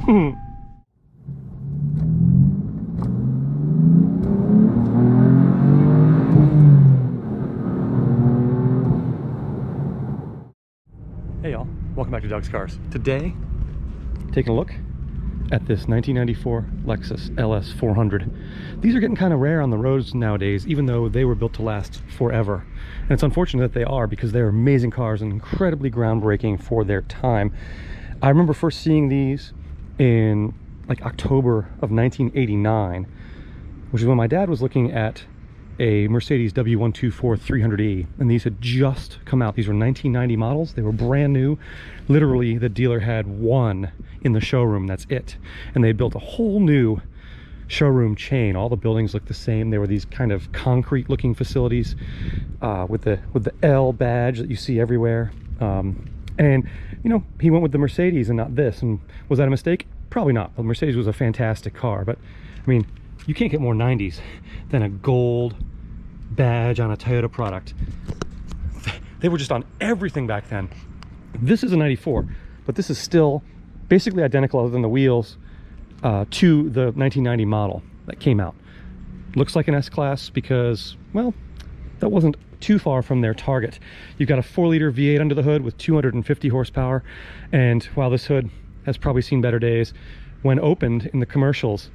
Hey y'all, welcome back to Doug's Cars. Today, taking a look at this 1994 Lexus LS400. These are getting kind of rare on the roads nowadays, even though they were built to last forever. And it's unfortunate that they are, because they're amazing cars and incredibly groundbreaking for their time. I remember first seeing these in like October of 1989, which is when my dad was looking at a Mercedes W124 300E, and these had just come out. These were 1990 models. They were brand new. Literally, the dealer had one in the showroom, that's it. And they built a whole new showroom chain. All the buildings looked the same. They were these kind of concrete looking facilities with the L badge that you see everywhere. And you know, he went with the Mercedes and not this. And was that a mistake? Probably not. The Mercedes was a fantastic car, but I mean, you can't get more 90s than a gold badge on a Toyota product. They were just on everything back then. This is a 94, but this is still basically identical other than the wheels to the 1990 model that came out. Looks like an S-Class because, well, that wasn't too far from their target. You've got a 4-liter V8 under the hood with 250 horsepower, and while this hood has probably seen better days, when opened in the commercials,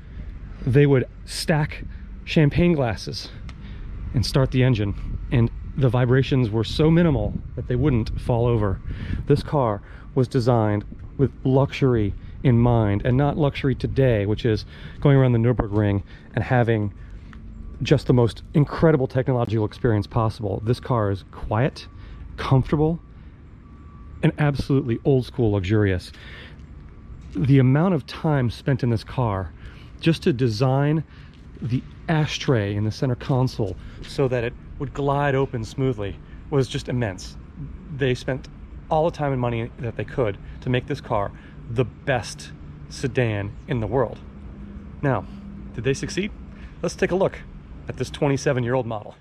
they would stack champagne glasses and start the engine, and the vibrations were so minimal that they wouldn't fall over. This car was designed with luxury in mind, and not luxury today, which is going around the Nürburgring and having just the most incredible technological experience possible. This car is quiet, comfortable, and absolutely old school luxurious. The amount of time spent in this car just to design the ashtray in the center console so that it would glide open smoothly was just immense. They spent all the time and money that they could to make this car the best sedan in the world. Now, did they succeed? Let's take a look at this 27-year-old model.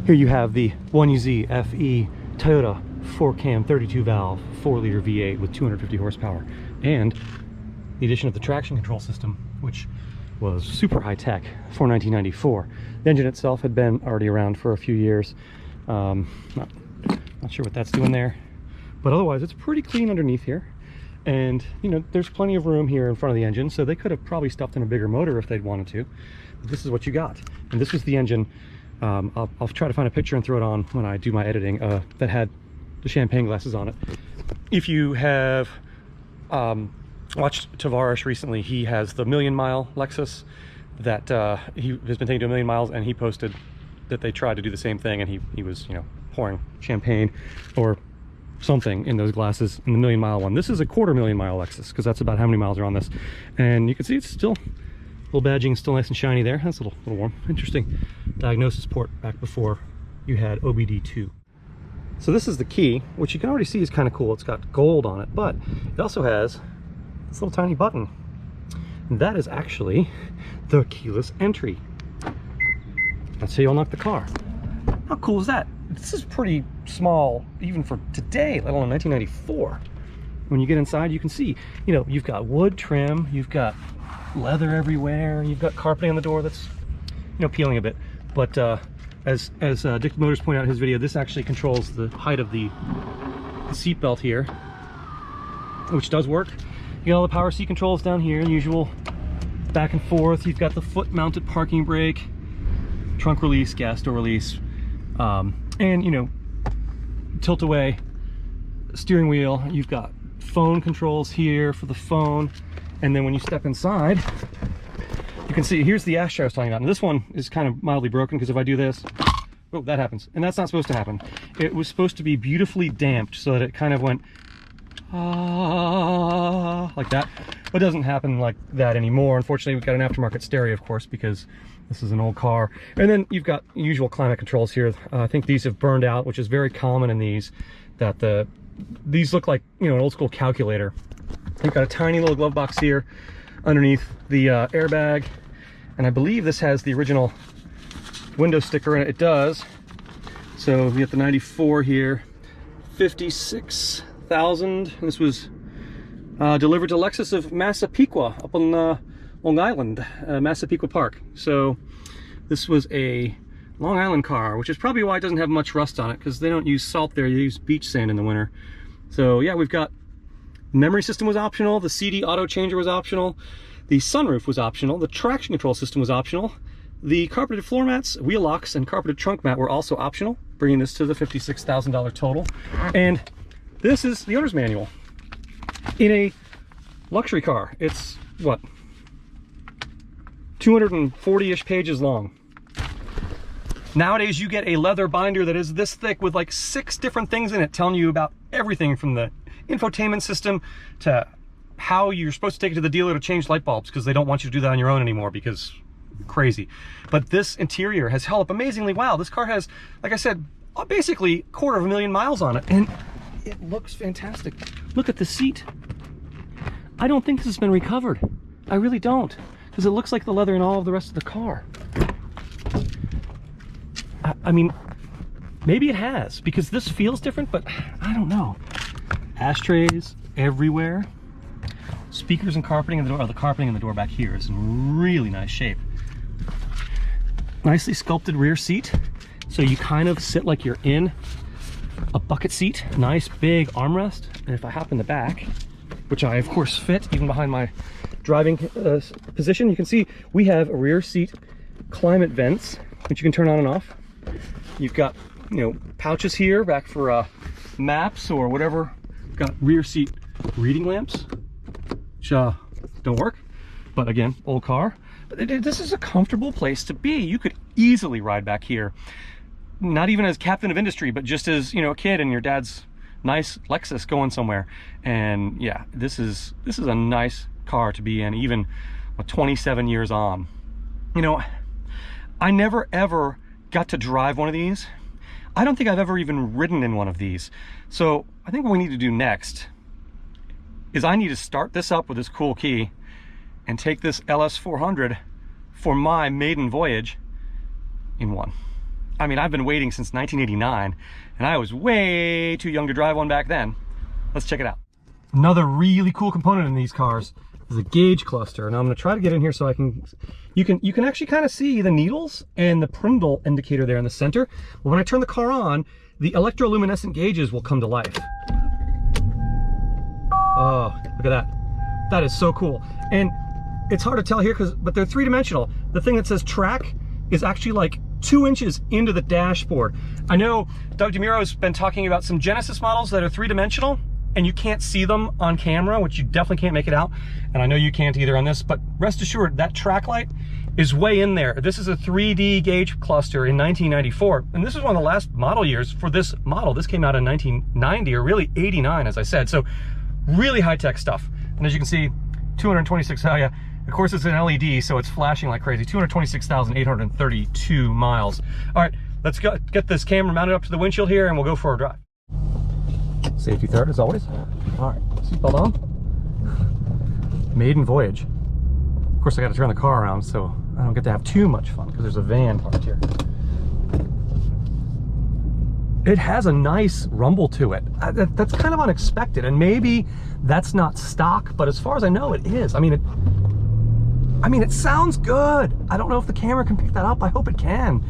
Here you have the 1UZ FE Toyota 4-cam 32-valve 4-liter V8 with 250 horsepower, and the addition of the traction control system, which was super high-tech for 1994. The engine itself had been already around for a few years. Not sure what that's doing there, but otherwise it's pretty clean underneath here. And you know, there's plenty of room here in front of the engine, so they could have probably stuffed in a bigger motor if they'd wanted to. But this is what you got, and this was the engine. I'll try to find a picture and throw it on when I do my editing, that had the champagne glasses on it. If you have watched Tavares recently, he has the 1,000,000-mile Lexus that he has been taking to 1,000,000 miles, and he posted that they tried to do the same thing, and he was, you know, pouring champagne or something in those glasses in the 1,000,000-mile one. This is a 250,000-mile Lexus, because that's about how many miles are on this. And you can see it's still, little badging still nice and shiny there. That's a little warm. Interesting diagnosis port back before you had OBD2. So this is the key, which you can already see is kind of cool. It's got gold on it, but it also has this little tiny button. And that is actually the keyless entry. That's how you unlock the car. How cool is that? This is pretty small, even for today, let alone 1994. When you get inside, you can see, you know, you've got wood trim, you've got leather everywhere, you've got carpeting on the door that's, you know, peeling a bit. But as Dick Motors pointed out in his video, this actually controls the height of the seat belt here, which does work. You got all the power seat controls down here, usual back and forth. You've got the foot mounted parking brake, trunk release, gas door release, and you know, tilt away steering wheel. You've got phone controls here for the phone, and then when you step inside, you can see here's the ashtray I was talking about. And this one is kind of mildly broken because if I do this, oh, that happens, and that's not supposed to happen. It was supposed to be beautifully damped so that it kind of went like that, but it doesn't happen like that anymore. Unfortunately, we've got an aftermarket stereo, of course, because this is an old car. And then you've got usual climate controls here. I think these have burned out, which is very common in these, that these look like, you know, an old school calculator. You've got a tiny little glove box here underneath the airbag, and I believe this has the original window sticker in it. It does. So we have the 94 here, $56,000. This was delivered to Lexus of Massapequa up on Long Island, Massapequa Park. So this was a Long Island car, which is probably why it doesn't have much rust on it, because they don't use salt there, they use beach sand in the winter. So yeah, we've got memory system was optional, the CD auto changer was optional, the sunroof was optional, the traction control system was optional, the carpeted floor mats, wheel locks, and carpeted trunk mat were also optional, bringing this to the $56,000 total. And this is the owner's manual in a luxury car. It's what, 240-ish pages long. Nowadays you get a leather binder that is this thick with like 6 different things in it telling you about everything from the infotainment system to how you're supposed to take it to the dealer to change light bulbs, because they don't want you to do that on your own anymore, because crazy. But this interior has held up amazingly well. This car has, like I said, basically 250,000 miles on it, and it looks fantastic. Look at the seat. I don't think this has been recovered. I really don't, because it looks like the leather in all of the rest of the car. I mean, maybe it has, because this feels different, but I don't know. Ashtrays everywhere. Speakers and carpeting in the door. Oh, the carpeting in the door back here is in really nice shape. Nicely sculpted rear seat, so you kind of sit like you're in a bucket seat. Nice big armrest, and if I hop in the back, which I of course fit even behind my driving position, you can see we have a rear seat climate vents, which you can turn on and off. You've got, you know, pouches here back for maps or whatever. Got rear seat reading lamps, which don't work, but again, old car. But this is a comfortable place to be. You could easily ride back here, not even as captain of industry, but just as, you know, a kid in your dad's nice Lexus going somewhere. And yeah, this is a nice car to be in, even 27 years on. You know, I never ever got to drive one of these. I don't think I've ever even ridden in one of these. So I think what we need to do next is I need to start this up with this cool key and take this LS400 for my maiden voyage in one. I mean, I've been waiting since 1989, and I was way too young to drive one back then. Let's check it out. Another really cool component in these cars is a gauge cluster. Now I'm going to try to get in here so I can, you can actually kind of see the needles and the Prindle indicator there in the center. But when I turn the car on, the electro-luminescent gauges will come to life. Oh, look at that. That is so cool. And it's hard to tell here, but they're 3-dimensional. The thing that says track is actually like 2 inches into the dashboard. I know Doug DeMuro's been talking about some Genesis models that are 3-dimensional, and you can't see them on camera, which you definitely can't make it out. And I know you can't either on this, but rest assured that track light is way in there. This is a 3D gauge cluster in 1994, and this is one of the last model years for this model. This came out in 1990, or really 89, as I said. So really high-tech stuff. And as you can see, 226, oh yeah, of course it's an LED, so it's flashing like crazy. 226,832 miles. All right, let's go get this camera mounted up to the windshield here, and we'll go for a drive. Safety third, as always. All right, seatbelt on. Maiden voyage. Of course, I got to turn the car around, so I don't get to have too much fun, because there's a van parked here. It has a nice rumble to it. That's kind of unexpected, and maybe that's not stock, but as far as I know, it is. I mean, it sounds good. I don't know if the camera can pick that up. I hope it can.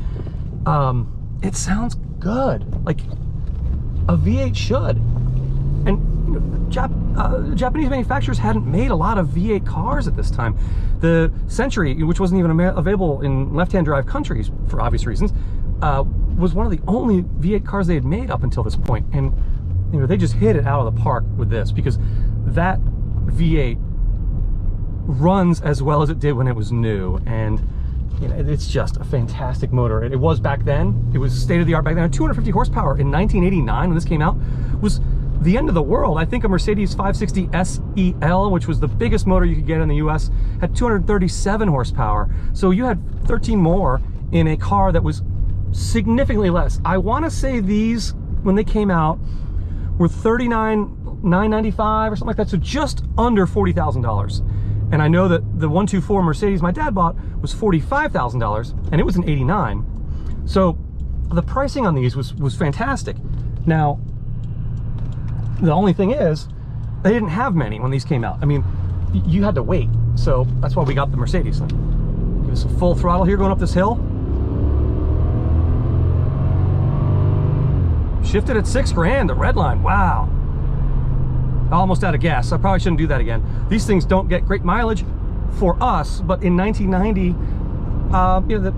It sounds good, like a V8 should. And you know, Japanese manufacturers hadn't made a lot of V8 cars at this time. The Century, which wasn't even available in left-hand drive countries for obvious reasons, was one of the only V8 cars they had made up until this point. And you know, they just hit it out of the park with this, because that V8 runs as well as it did when it was new. And you know, it's just a fantastic motor. It was back then. It was state-of-the-art back then. 250 horsepower in 1989 when this came out was the end of the world. I think a Mercedes 560 SEL, which was the biggest motor you could get in the US, had 237 horsepower. So you had 13 more in a car that was significantly less. I want to say these, when they came out, were $39,995 or something like that, so just under $40,000. And I know that the 124 Mercedes my dad bought was $45,000, and it was an '89. So the pricing on these was fantastic. Now, The only thing is, they didn't have many when these came out. I mean, you had to wait. So that's why we got the Mercedes. Give us a full throttle here going up this hill. Shifted at $6 grand, the red line, wow. Almost out of gas, I probably shouldn't do that again. These things don't get great mileage for us, but in 1990, you know,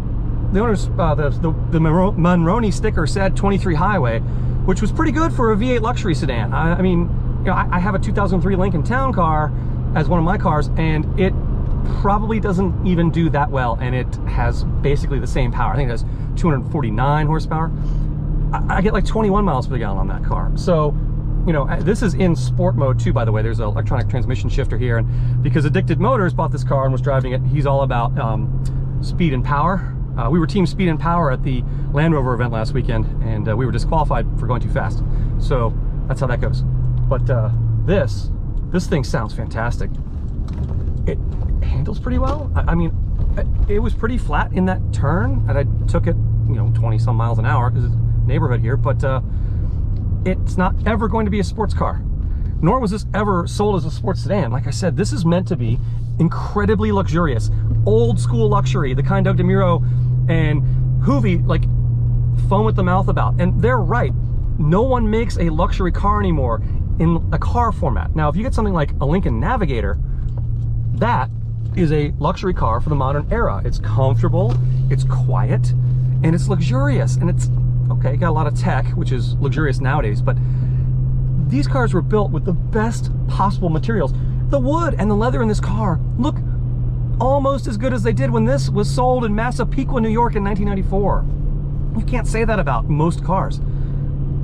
the owners, the Monroney sticker said 23 highway, which was pretty good for a V8 luxury sedan. I mean, you know, I have a 2003 Lincoln Town Car as one of my cars, and it probably doesn't even do that well, and it has basically the same power. I think it has 249 horsepower. I get like 21 miles per gallon on that car. So, you know, this is in sport mode too, by the way. There's an electronic transmission shifter here, and because Addicted Motors bought this car and was driving it, he's all about speed and power. We were team speed and power at the Land Rover event last weekend, and we were disqualified for going too fast. So that's how that goes. But this thing sounds fantastic. It handles pretty well. I mean, it was pretty flat in that turn, and I took it, you know, 20 some miles an hour because it's neighborhood here, but it's not ever going to be a sports car, nor was this ever sold as a sports sedan. Like I said, this is meant to be incredibly luxurious, old school luxury, the kind Doug DeMuro and Hoovy like foam at the mouth about. And they're right, no one makes a luxury car anymore in a car format. Now if you get something like a Lincoln Navigator, that is a luxury car for the modern era. It's comfortable, it's quiet, and it's luxurious, and it's okay, got a lot of tech, which is luxurious nowadays, but these cars were built with the best possible materials. The wood and the leather in this car look almost as good as they did when this was sold in Massapequa, New York in 1994. You can't say that about most cars.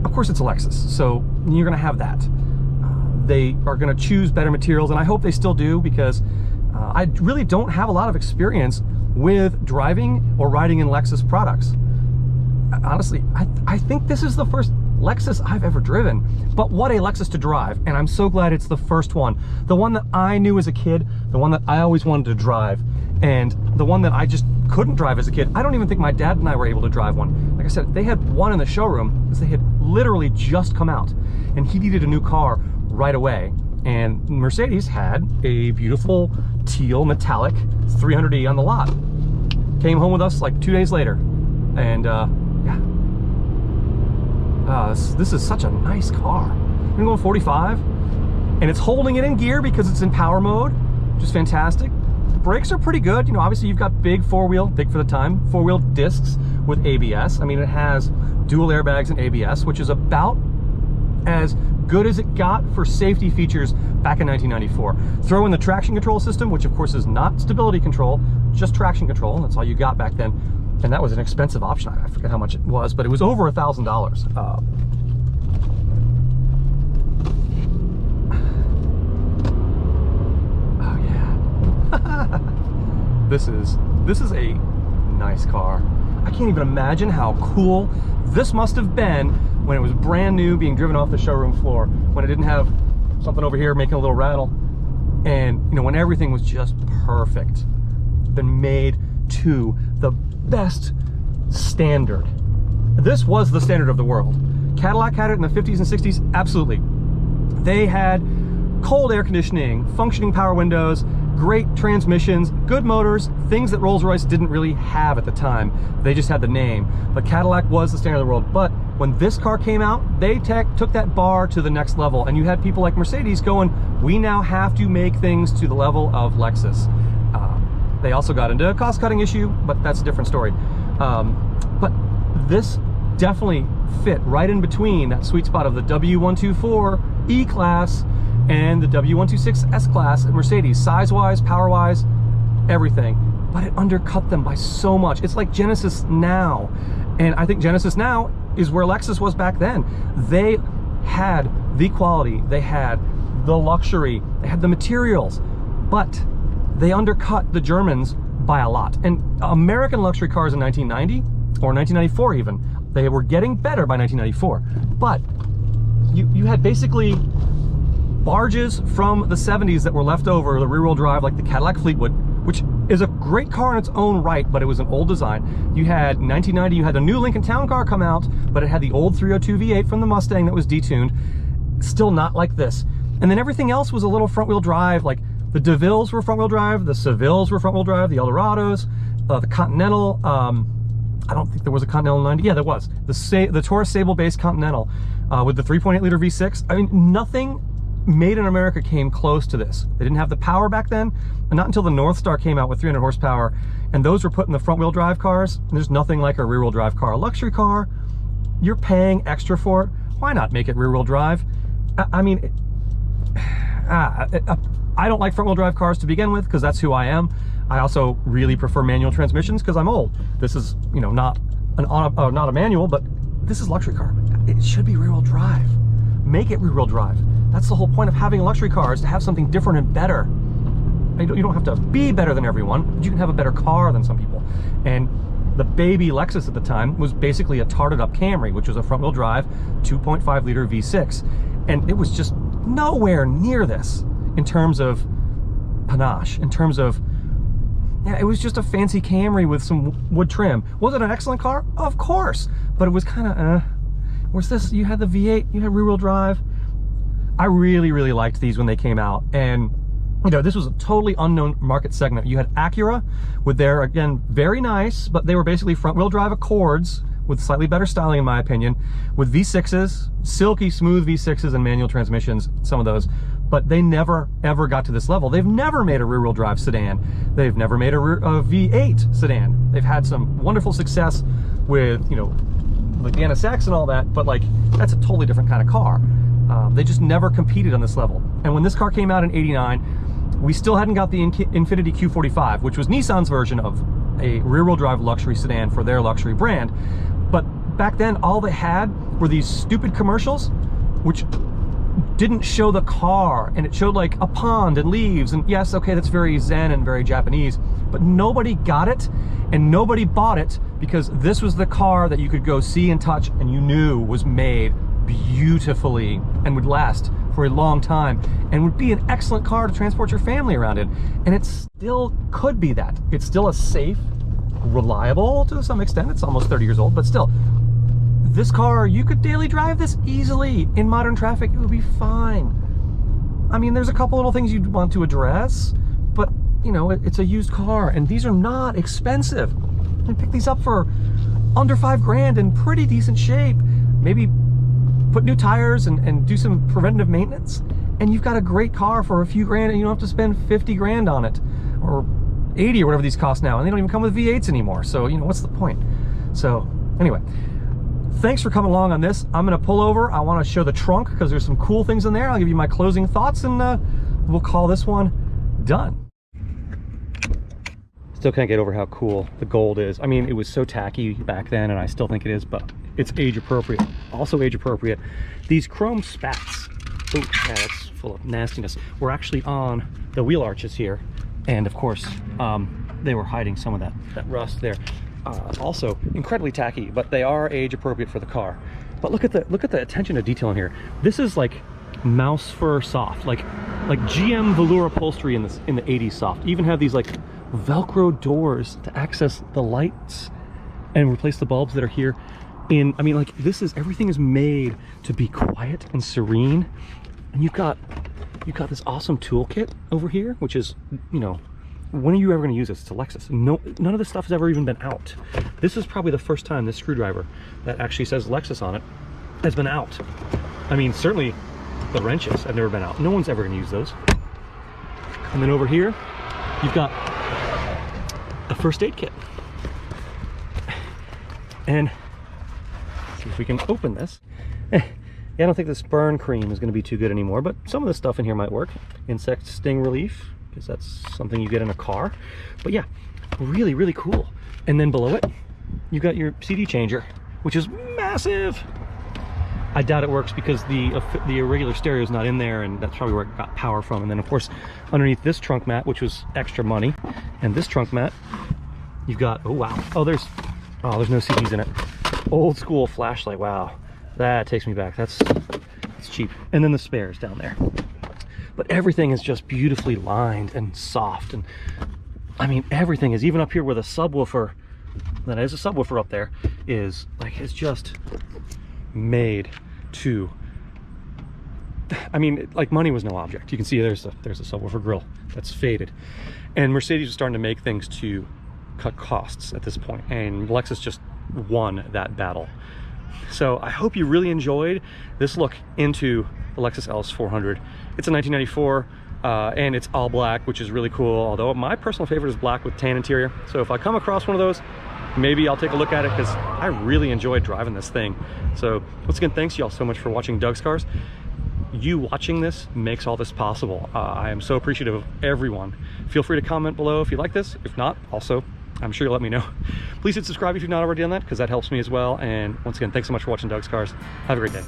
Of course it's a Lexus, so you're gonna have that. They are gonna choose better materials, and I hope they still do, because I really don't have a lot of experience with driving or riding in Lexus products. Honestly, I think this is the first Lexus I've ever driven, but what a Lexus to drive, and I'm so glad it's the first one. The one that I knew as a kid, the one that I always wanted to drive, and the one that I just couldn't drive as a kid. I don't even think my dad and I were able to drive one. Like I said, they had one in the showroom because they had literally just come out, and he needed a new car right away. And Mercedes had a beautiful teal metallic 300e on the lot. Came home with us like 2 days later, and this is such a nice car. I'm going 45, and it's holding it in gear because it's in power mode, which is fantastic. The brakes are pretty good. You know, obviously you've got big for the time, four-wheel discs with ABS. I mean, it has dual airbags and ABS, which is about as good as it got for safety features back in 1994. Throw in the traction control system, which of course is not stability control, just traction control. That's all you got back then. And that was an expensive option. I forget how much it was, but it was over $1,000. Oh yeah. This is a nice car. I can't even imagine how cool this must have been when it was brand new, being driven off the showroom floor, when it didn't have something over here making a little rattle, and you know, when everything was just perfect. Been made to the best standard. This was the standard of the world. Cadillac had it in the 50s and 60s, absolutely. They had cold air conditioning, functioning power windows, great transmissions, good motors, things that Rolls-Royce didn't really have at the time. They just had the name. But Cadillac was the standard of the world. But when this car came out, they took that bar to the next level, and you had people like Mercedes going, we now have to make things to the level of Lexus. They also got into a cost-cutting issue, but that's a different story. But this definitely fit right in between that sweet spot of the W124 E-Class and the W126 S-Class at Mercedes, size-wise, power-wise, everything. But it undercut them by so much. It's like Genesis now. And I think Genesis now is where Lexus was back then. They had the quality, they had the luxury, they had the materials, but they undercut the Germans by a lot. And American luxury cars in 1990, or 1994 even, they were getting better by 1994. But you had basically barges from the 70s that were left over, the rear-wheel drive, like the Cadillac Fleetwood, which is a great car in its own right, but it was an old design. You had 1990, you had the new Lincoln Town Car come out, but it had the old 302 V8 from the Mustang that was detuned. still not like this. And then everything else was a little front-wheel drive. Like the DeVilles were front-wheel drive, the Sevilles were front-wheel drive, the Eldorados, the Continental. I don't think there was a Continental 90. Yeah, there was. The Taurus Sable-based Continental with the 3.8 liter V6. I mean, nothing made in America came close to this. They didn't have the power back then, and not until the Northstar came out with 300 horsepower, and those were put in the front-wheel drive cars. There's nothing like a rear-wheel drive car. A luxury car, you're paying extra for it. Why not make it rear-wheel drive? I mean, I don't like front-wheel drive cars to begin with, because that's who I am. I also really prefer manual transmissions because I'm old. This is, you know, not a manual, but this is luxury car. It should be rear-wheel drive. Make it rear-wheel drive. That's the whole point of having a luxury car, is to have something different and better. You don't have to be better than everyone, but you can have a better car than some people. And the baby Lexus at the time was basically a tarted up Camry, which was a front-wheel drive 2.5 liter V6. And it was just nowhere near this in terms of panache, in terms of, yeah, it was just a fancy Camry with some wood trim. Was it an excellent car? Of course, but it was kind of, whereas this, you had the V8, you had rear-wheel drive. I really, really liked these when they came out. And, you know, this was a totally unknown market segment. You had Acura with their, again, very nice, but they were basically front-wheel drive Accords with slightly better styling, in my opinion, with V6s, silky smooth V6s and manual transmissions, some of those. But they never, ever got to this level. They've never made a rear-wheel drive sedan. They've never made a V8 sedan. They've had some wonderful success with, you know, like the NSX and all that, but like, that's a totally different kind of car. They just never competed on this level. And when this car came out in '89, we still hadn't got the Infiniti Q45, which was Nissan's version of a rear-wheel drive luxury sedan for their luxury brand. But back then, all they had were these stupid commercials, which didn't show the car, and it showed like a pond and leaves, and yes, okay, that's very zen and very Japanese, but nobody got it, and nobody bought it, because this was the car that you could go see and touch, and you knew was made beautifully and would last for a long time and would be an excellent car to transport your family around in. And it still could be that. It's still a safe, reliable to some extent. It's almost 30 years old, but still, this car, you could daily drive this easily in modern traffic. It would be fine. I mean, there's a couple little things you'd want to address, but you know, it's a used car, and these are not expensive. You can pick these up for under $5 in pretty decent shape. Maybe put new tires and do some preventative maintenance, and you've got a great car for a few grand, and you don't have to spend 50 grand on it, or 80 or whatever these cost now, and they don't even come with V8s anymore. So, you know, what's the point? So anyway, thanks for coming along on this. I'm gonna pull over. I want to show the trunk because there's some cool things in there. I'll give you my closing thoughts, and we'll call this one done. Still can't get over how cool the gold is. I mean, it was so tacky back then, and I still think it is, but it's age appropriate. Also age appropriate. These chrome spats, oh yeah, that's full of nastiness, were actually on the wheel arches here, and of course they were hiding some of that rust there. Also incredibly tacky, but they are age appropriate for the car. But look at the attention to detail in here. This is like mouse fur soft, like GM velour upholstery in the 80s soft. Even have these like Velcro doors to access the lights and replace the bulbs that are here. I mean, like, this is, everything is made to be quiet and serene. And you've got this awesome toolkit over here, which is, you know, when are you ever going to use this? It's a Lexus. No, none of this stuff has ever even been out. This is probably the first time this screwdriver that actually says Lexus on it has been out. I mean, certainly the wrenches have never been out. No one's ever going to use those. And then over here, you've got a first aid kit. And see if we can open this. Yeah, I don't think this burn cream is going to be too good anymore, but some of the stuff in here might work. Insect sting relief, because that's something you get in a car. But yeah, really, really cool. And then below it, you got your CD changer, which is massive. I doubt it works because the irregular stereo is not in there, and that's probably where it got power from. And then of course, underneath this trunk mat, which was extra money, and this trunk mat, you've got, oh wow, there's no CDs in it. Old school flashlight, wow, that takes me back. That's cheap. And then the spares down there. But everything is just beautifully lined and soft, and I mean, everything is, even up here where the subwoofer, that is a subwoofer up there, is like, it's just made to I mean, like, money was no object. You can see there's a subwoofer grill that's faded, and Mercedes was starting to make things to cut costs at this point, and Lexus just won that battle. So I hope you really enjoyed this look into the Lexus LS400. It's a 1994, and it's all black, which is really cool, although my personal favorite is black with tan interior. So if I come across one of those, maybe I'll take a look at it, because I really enjoyed driving this thing. So once again, thanks y'all so much for watching Doug's Cars. You watching this makes all this possible. I am so appreciative of everyone. Feel free to comment below if you like this. If not, also, I'm sure you'll let me know. Please hit subscribe if you've not already done that, because that helps me as well. And once again, thanks so much for watching Doug's Cars. Have a great day.